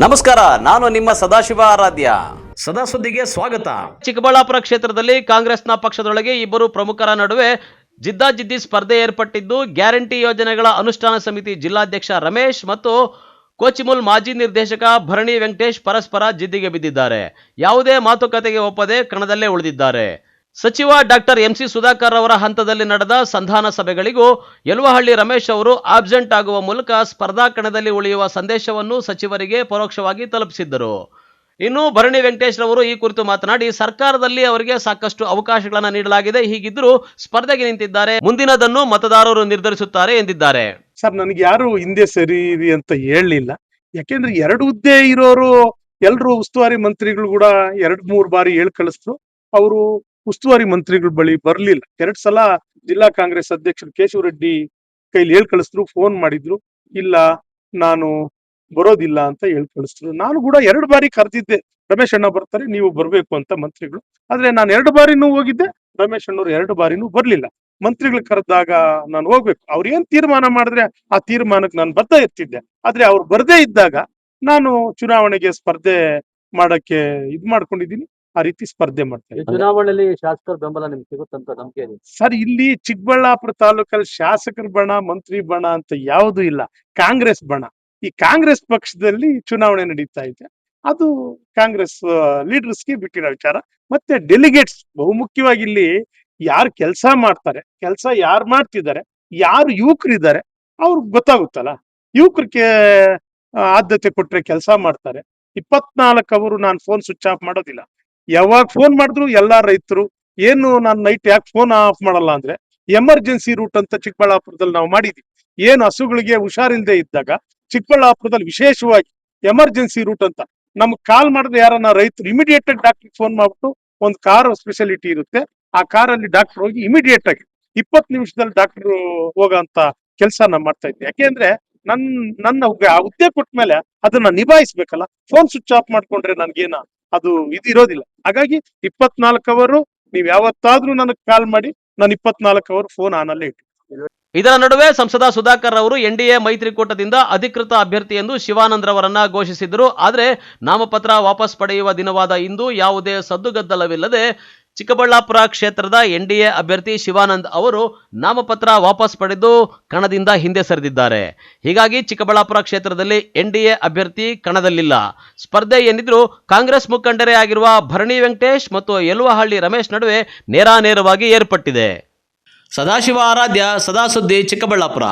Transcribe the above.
ನಮಸ್ಕಾರ, ನಾನು ನಿಮ್ಮ ಸದಾಶಿವ ಆರಾಧ್ಯ. ಸದಾ ಸುದ್ದಿಗೆ ಸ್ವಾಗತ. ಚಿಕ್ಕಬಳ್ಳಾಪುರ ಕ್ಷೇತ್ರದಲ್ಲಿ ಕಾಂಗ್ರೆಸ್ನ ಪಕ್ಷದೊಳಗೆ ಇಬ್ಬರು ಪ್ರಮುಖರ ನಡುವೆ ಜಿದ್ದಾಜಿದ್ದಿ ಸ್ಪರ್ಧೆ ಏರ್ಪಟ್ಟಿದ್ದು, ಗ್ಯಾರಂಟಿ ಯೋಜನೆಗಳ ಅನುಷ್ಠಾನ ಸಮಿತಿ ಜಿಲ್ಲಾಧ್ಯಕ್ಷ ರಮೇಶ್ ಮತ್ತು ಕೋಚಿಮುಲ್ ಮಾಜಿ ನಿರ್ದೇಶಕ ಭರಣಿ ವೆಂಕಟೇಶ್ ಪರಸ್ಪರ ಜಿದ್ದಿಗೆ ಬಿದ್ದಿದ್ದಾರೆ. ಯಾವುದೇ ಮಾತುಕತೆಗೆ ಒಪ್ಪದೆ ಕಣದಲ್ಲೇ ಉಳಿದಿದ್ದಾರೆ. ಸಚಿವ ಡಾಕ್ಟರ್ ಎಂಸಿ ಸುಧಾಕರ್ ಅವರ ಹಂತದಲ್ಲಿ ನಡೆದ ಸಂಧಾನ ಸಭೆಗಳಿಗೂ ಯಲುವಹಳ್ಳಿ ರಮೇಶ್ ಅವರು ಆಬ್ಸೆಂಟ್ ಆಗುವ ಮೂಲಕ ಸ್ಪರ್ಧಾ ಕಣದಲ್ಲಿ ಉಳಿಯುವ ಸಂದೇಶವನ್ನು ಸಚಿವರಿಗೆ ಪರೋಕ್ಷವಾಗಿ ತಲುಪಿಸಿದ್ದರು. ಇನ್ನು ಭರಣಿ ವೆಂಕಟೇಶ್ ರವರು ಈ ಕುರಿತು ಮಾತನಾಡಿ, ಸರ್ಕಾರದಲ್ಲಿ ಅವರಿಗೆ ಸಾಕಷ್ಟು ಅವಕಾಶಗಳನ್ನು ನೀಡಲಾಗಿದೆ, ಹೀಗಿದ್ದರೂ ಸ್ಪರ್ಧೆಗೆ ನಿಂತಿದ್ದಾರೆ, ಮುಂದಿನದನ್ನು ಮತದಾರರು ನಿರ್ಧರಿಸುತ್ತಾರೆ ಎಂದಿದ್ದಾರೆ. ಸರ್, ನನಗೆ ಯಾರು ಹಿಂದೆ ಸರಿಯಿರಿ ಅಂತ ಹೇಳಲಿಲ್ಲ. ಯಾಕೆಂದ್ರೆ ಎರಡು ಹುದ್ದೆ ಇರೋರು ಎಲ್ರು ಉಸ್ತುವಾರಿ ಮಂತ್ರಿಗಳು ಕೂಡ 2-3 ಬಾರಿ ಹೇಳ್ ಕಳಿಸಿದ್ರು. ಅವರು ಉಸ್ತುವಾರಿ ಮಂತ್ರಿಗಳ ಬಳಿ ಬರ್ಲಿಲ್ಲ. 2 ಸಲ ಜಿಲ್ಲಾ ಕಾಂಗ್ರೆಸ್ ಅಧ್ಯಕ್ಷರು ಕೇಶವ ರೆಡ್ಡಿ ಕೈಲಿ ಹೇಳ್ ಕಳಿಸಿದ್ರು, ಫೋನ್ ಮಾಡಿದ್ರು, ಇಲ್ಲ ನಾನು ಬರೋದಿಲ್ಲ ಅಂತ ಹೇಳ್ ಕಳಿಸಿದ್ರು. ನಾನು ಕೂಡ 2 ಬಾರಿ ಕರೆದಿದ್ದೆ, ರಮೇಶ್ ಅಣ್ಣ ಬರ್ತಾರೆ, ನೀವು ಬರ್ಬೇಕು ಅಂತ ಮಂತ್ರಿಗಳು. ಆದ್ರೆ ನಾನು 2 ಬಾರಿನೂ ಹೋಗಿದ್ದೆ, ರಮೇಶ್ ಅಣ್ಣವ್ರು 2 ಬಾರಿನೂ ಬರ್ಲಿಲ್ಲ. ಮಂತ್ರಿಗಳು ಕರೆದಾಗ ನಾನು ಹೋಗ್ಬೇಕು, ಅವ್ರು ಏನ್ ತೀರ್ಮಾನ ಮಾಡಿದ್ರೆ ಆ ತೀರ್ಮಾನಕ್ಕೆ ನಾನು ಬದ್ಧ ಇರ್ತಿದ್ದೆ. ಆದ್ರೆ ಅವ್ರು ಬರ್ದೇ ಇದ್ದಾಗ ನಾನು ಚುನಾವಣೆಗೆ ಸ್ಪರ್ಧೆ ಮಾಡಕ್ಕೆ ಇದ್ ಮಾಡ್ಕೊಂಡಿದ್ದೀನಿ. ಆ ರೀತಿ ಸ್ಪರ್ಧೆ ಮಾಡ್ತಾರೆ. ಚುನಾವಣೆಯಲ್ಲಿ ಶಾಸಕರ ಬೆಂಬಲ ನಿಮ್ಗೆ ಸಿಗುತ್ತಂತ ನಂಬಿಕೆ ಇದೆ ಸರ್? ಇಲ್ಲಿ ಚಿಕ್ಕಬಳ್ಳಾಪುರ ತಾಲೂಕಲ್ಲಿ ಶಾಸಕರ ಬಣ, ಮಂತ್ರಿ ಬಣ ಅಂತ ಯಾವುದು ಇಲ್ಲ, ಕಾಂಗ್ರೆಸ್ ಬಣ. ಈ ಕಾಂಗ್ರೆಸ್ ಪಕ್ಷದಲ್ಲಿ ಚುನಾವಣೆ ನಡೀತಾ ಇದೆ, ಅದು ಕಾಂಗ್ರೆಸ್ ಲೀಡರ್ಸ್ಗೆ ಬಿಟ್ಟಿರೋ ವಿಚಾರ. ಮತ್ತೆ ಡೆಲಿಗೇಟ್ಸ್, ಬಹುಮುಖ್ಯವಾಗಿ ಇಲ್ಲಿ ಯಾರು ಕೆಲಸ ಮಾಡ್ತಾರೆ, ಕೆಲಸ ಯಾರು ಮಾಡ್ತಿದ್ದಾರೆ, ಯಾರು ಯುವಕರಿದ್ದಾರೆ ಅವ್ರಿಗೆ ಗೊತ್ತಾಗುತ್ತಲ್ಲ. ಯುವಕರಿಗೆ ಆದ್ಯತೆ ಕೊಟ್ರೆ ಕೆಲಸ ಮಾಡ್ತಾರೆ. 24 ಅವರು ನಾನು ಫೋನ್ ಸ್ವಿಚ್ ಆಫ್ ಮಾಡೋದಿಲ್ಲ. ಯಾವಾಗ ಫೋನ್ ಮಾಡಿದ್ರು ಎಲ್ಲಾ ರೈತರು, ಏನು ನಾನು ನೈಟ್ ಯಾಕೆ ಫೋನ್ ಆಫ್ ಮಾಡಲ್ಲ ಅಂದ್ರೆ, ಎಮರ್ಜೆನ್ಸಿ ರೂಟ್ ಅಂತ ಚಿಕ್ಕಬಳ್ಳಾಪುರದಲ್ಲಿ ನಾವು ಮಾಡಿದ್ವಿ. ಏನು ಹಸುಗಳಿಗೆ ಹುಷಾರಿಲ್ದೆ ಇದ್ದಾಗ ಚಿಕ್ಕಬಳ್ಳಾಪುರದಲ್ಲಿ ವಿಶೇಷವಾಗಿ ಎಮರ್ಜೆನ್ಸಿ ರೂಟ್ ಅಂತ ನಮ್ಗೆ ಕಾಲ್ ಮಾಡಿದ್ರೆ ಯಾರನ್ನ ರೈತರು ಇಮಿಡಿಯೇಟ್ ಆಗಿ ಡಾಕ್ಟರ್ ಫೋನ್ ಮಾಡ್ಬಿಟ್ಟು, ಒಂದು ಕಾರ್ ಸ್ಪೆಷಾಲಿಟಿ ಇರುತ್ತೆ, ಆ ಕಾರಲ್ಲಿ ಡಾಕ್ಟರ್ ಹೋಗಿ ಇಮಿಡಿಯೇಟ್ ಆಗಿ 20 ನಿಮಿಷದಲ್ಲಿ ಡಾಕ್ಟರ್ ಹೋಗೋಂತ ಕೆಲಸ ನಾವು ಮಾಡ್ತಾ ಇದ್ವಿ. ಯಾಕೆಂದ್ರೆ ನನ್ನ ಹುದ್ದೆ ಕೊಟ್ಟ ಮೇಲೆ ಅದನ್ನ ನಿಭಾಯಿಸ್ಬೇಕಲ್ಲ. ಫೋನ್ ಸ್ವಿಚ್ ಆಫ್ ಮಾಡ್ಕೊಂಡ್ರೆ ನನ್ಗೇನ ಅದು ಇದಿರೋದಿಲ್ಲ. ಹಾಗಾಗಿ 24 ಅವರು ನೀವ್ ಯಾವತ್ತಾದ್ರೂ ನನಗೆ ಕಾಲ್ ಮಾಡಿ, ನಾನು 24 ಅವರು ಫೋನ್ ಆನ್ ಅಲ್ಲೇ ಇಟ್ಟು. ಇದರ ನಡುವೆ ಸಂಸದ ಸುಧಾಕರ್ ಅವರು ಎನ್ಡಿಎ ಮೈತ್ರಿಕೂಟದಿಂದ ಅಧಿಕೃತ ಅಭ್ಯರ್ಥಿ ಎಂದು ಶಿವಾನಂದ್ ರವರನ್ನ ಘೋಷಿಸಿದರು. ಆದರೆ ನಾಮಪತ್ರ ವಾಪಸ್ ಪಡೆಯುವ ದಿನವಾದ ಇಂದು ಯಾವುದೇ ಸದ್ದುಗದ್ದಲವಿಲ್ಲದೆ ಚಿಕ್ಕಬಳ್ಳಾಪುರ ಕ್ಷೇತ್ರದ ಎನ್ಡಿಎ ಅಭ್ಯರ್ಥಿ ಶಿವಾನಂದ್ ಅವರು ನಾಮಪತ್ರ ವಾಪಸ್ ಪಡೆದು ಕಣದಿಂದ ಹಿಂದೆ ಸರಿದಿದ್ದಾರೆ. ಹೀಗಾಗಿ ಚಿಕ್ಕಬಳ್ಳಾಪುರ ಕ್ಷೇತ್ರದಲ್ಲಿ ಎನ್ಡಿಎ ಅಭ್ಯರ್ಥಿ ಕಣದಲ್ಲಿಲ್ಲ. ಸ್ಪರ್ಧೆ ಏನಿದ್ರು ಕಾಂಗ್ರೆಸ್ ಮುಖಂಡರೇ ಆಗಿರುವ ಭರಣಿ ವೆಂಕಟೇಶ್ ಮತ್ತು ಯಲುವಹಳ್ಳಿ ರಮೇಶ್ ನಡುವೆ ನೇರಾನೇರವಾಗಿ ಏರ್ಪಟ್ಟಿದೆ. ಸದಾಶಿವ ಆರಾಧ್ಯ, ಸದಾ ಸುದ್ದಿ, ಚಿಕ್ಕಬಳ್ಳಾಪುರ.